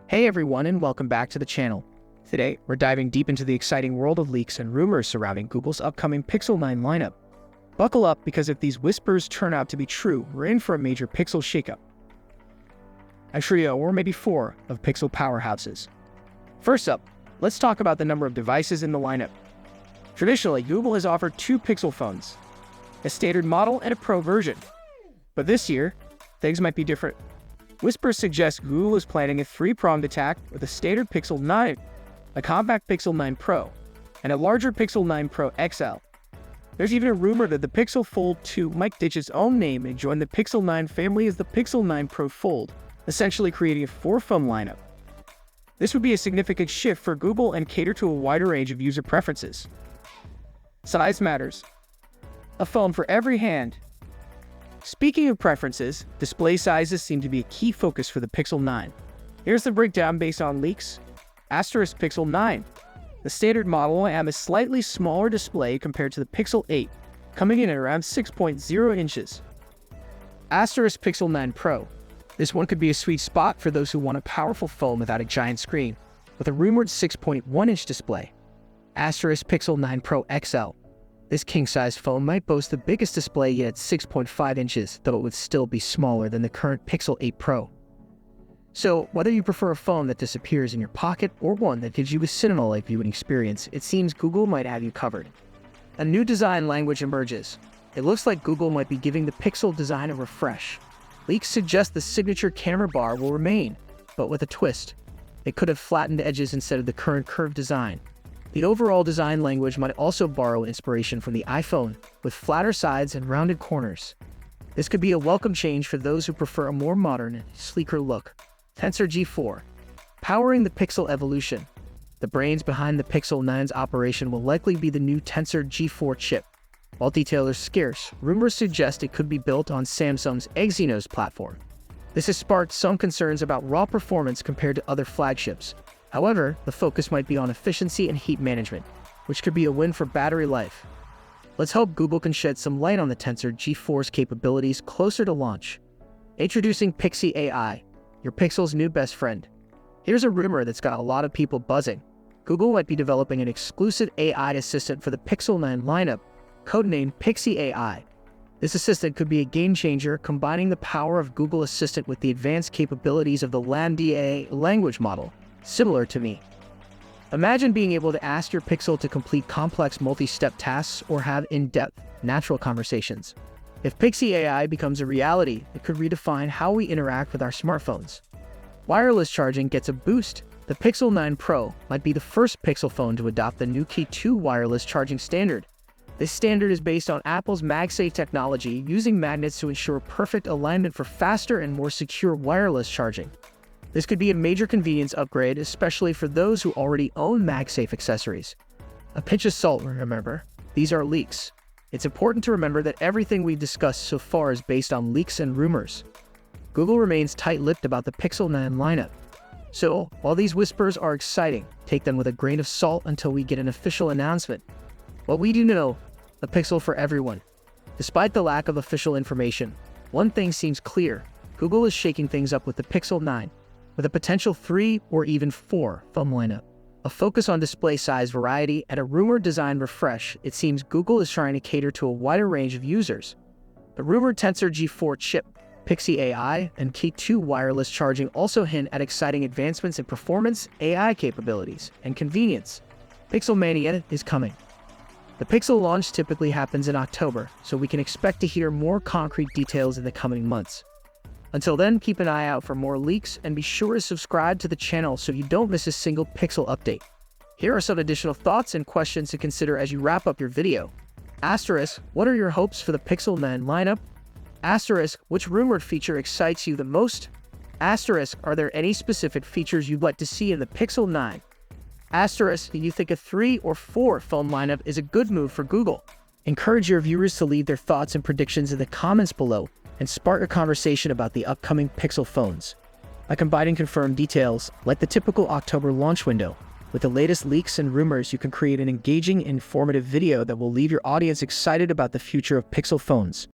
Hey everyone, and welcome back to the channel. Today, we're diving deep into the exciting world of leaks and rumors surrounding Google's upcoming Pixel 9 lineup. Buckle up, because if these whispers turn out to be true, we're in for a major Pixel shakeup. A trio, or maybe four, of Pixel powerhouses. First up, let's talk about the number of devices in the lineup. Traditionally, Google has offered two Pixel phones, a standard model and a Pro version. But this year, things might be different. Whispers suggest Google is planning a three-pronged attack with a standard Pixel 9, a compact Pixel 9 Pro, and a larger Pixel 9 Pro XL. There's even a rumor that the Pixel Fold 2 might ditch its own name and join the Pixel 9 family as the Pixel 9 Pro Fold, essentially creating a four-phone lineup. This would be a significant shift for Google and cater to a wider range of user preferences. Size matters. A phone for every hand. Speaking of preferences, display sizes seem to be a key focus for the Pixel 9. Here's the breakdown based on leaks. Asterisk Pixel 9. The standard model will have a slightly smaller display compared to the Pixel 8, coming in at around 6.0 inches. Asterisk Pixel 9 Pro. This one could be a sweet spot for those who want a powerful phone without a giant screen, with a rumored 6.1-inch display. Asterisk Pixel 9 Pro XL. This king-size phone might boast the biggest display yet at 6.5 inches, though it would still be smaller than the current Pixel 8 Pro. So, whether you prefer a phone that disappears in your pocket or one that gives you a cinema-like viewing experience, it seems Google might have you covered. A new design language emerges. It looks like Google might be giving the Pixel design a refresh. Leaks suggest the signature camera bar will remain, but with a twist. It could have flattened edges instead of the current curved design. The overall design language might also borrow inspiration from the iPhone, with flatter sides and rounded corners. This could be a welcome change for those who prefer a more modern and sleeker look. Tensor G4. Powering the Pixel evolution. The brains behind the Pixel 9's operation will likely be the new Tensor G4 chip. While detail is scarce, rumors suggest it could be built on Samsung's Exynos platform. This has sparked some concerns about raw performance compared to other flagships. However, the focus might be on efficiency and heat management, which could be a win for battery life. Let's hope Google can shed some light on the Tensor G4's capabilities closer to launch. Introducing Pixie AI, your Pixel's new best friend. Here's a rumor that's got a lot of people buzzing. Google might be developing an exclusive AI assistant for the Pixel 9 lineup, codenamed Pixie AI. This assistant could be a game-changer, combining the power of Google Assistant with the advanced capabilities of the LaMDA language model. Similar to me. Imagine being able to ask your Pixel to complete complex multi-step tasks or have in-depth, natural conversations. If Pixie AI becomes a reality, it could redefine how we interact with our smartphones. Wireless charging gets a boost. The Pixel 9 Pro might be the first Pixel phone to adopt the new Key 2 wireless charging standard. This standard is based on Apple's MagSafe technology, using magnets to ensure perfect alignment for faster and more secure wireless charging. This could be a major convenience upgrade, especially for those who already own MagSafe accessories. A pinch of salt, remember. These are leaks. It's important to remember that everything we've discussed so far is based on leaks and rumors. Google remains tight-lipped about the Pixel 9 lineup. So, while these whispers are exciting, take them with a grain of salt until we get an official announcement. What we do know, the Pixel for everyone. Despite the lack of official information, one thing seems clear. Google is shaking things up with the Pixel 9. With a potential 3 or even 4 phone lineup, a focus on display size variety, and a rumored design refresh, it seems Google is trying to cater to a wider range of users. The rumored Tensor G4 chip, Pixie AI, and Key 2 wireless charging also hint at exciting advancements in performance, AI capabilities, and convenience. Pixel Mania is coming. The Pixel launch typically happens in October, so we can expect to hear more concrete details in the coming months. Until then, keep an eye out for more leaks and be sure to subscribe to the channel so you don't miss a single Pixel update. Here are some additional thoughts and questions to consider as you wrap up your video. Asterisk, what are your hopes for the Pixel 9 lineup? Asterisk, which rumored feature excites you the most? Asterisk, are there any specific features you'd like to see in the Pixel 9? Asterisk, do you think a 3 or 4 phone lineup is a good move for Google? Encourage your viewers to leave their thoughts and predictions in the comments below, and spark a conversation about the upcoming Pixel phones. By combining confirmed details, like the typical October launch window, with the latest leaks and rumors, you can create an engaging, informative video that will leave your audience excited about the future of Pixel phones.